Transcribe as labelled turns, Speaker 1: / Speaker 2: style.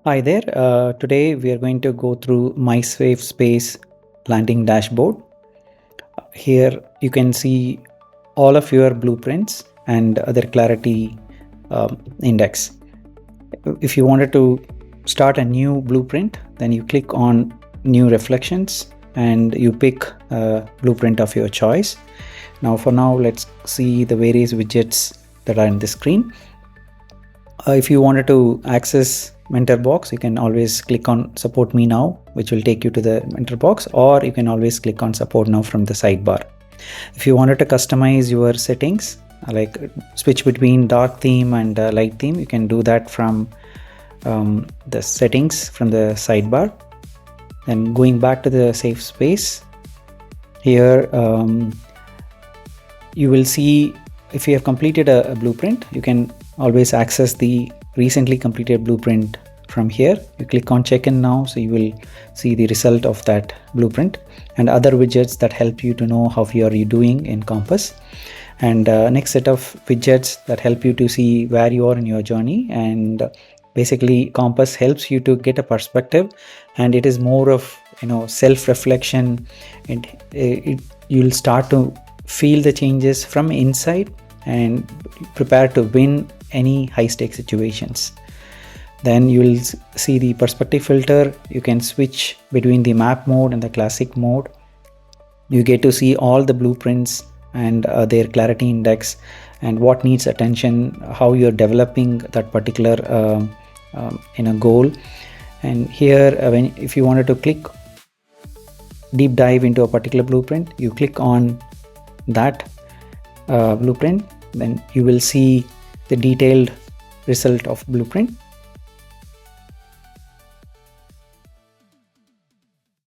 Speaker 1: Hi there. Today we are going to go through my safe space landing dashboard. Here you can see all of your blueprints and other clarity index. If you wanted to start a new blueprint, then you click on new reflections and you pick a blueprint of your choice. For now, let's see the various widgets that are in the screen. If you wanted to access mentor box, you can always click on support me now, which will take you to the mentor box, or you can always click on support now from the sidebar. If you wanted to customize your settings, like switch between dark theme and light theme, you can do that from the settings from the sidebar. Then going back to the safe space, here you will see if you have completed a blueprint, you can always access the recently completed blueprint from here. You click on check in now, so you will see the result of that blueprint and other widgets that help you to know how you are doing in Kalmpass. And next set of widgets that help you to see where you are in your journey. And basically Kalmpass helps you to get a perspective, and it is more of self-reflection, and you'll start to feel the changes from inside and prepare to win any high-stake situations. Then you will see the perspective filter. You can switch between the map mode and the classic mode. You get to see all the blueprints and their clarity index and what needs attention, how you're developing that particular goal. And here if you wanted to click deep dive into a particular blueprint, you click on that blueprint, then you will see the detailed result of blueprint.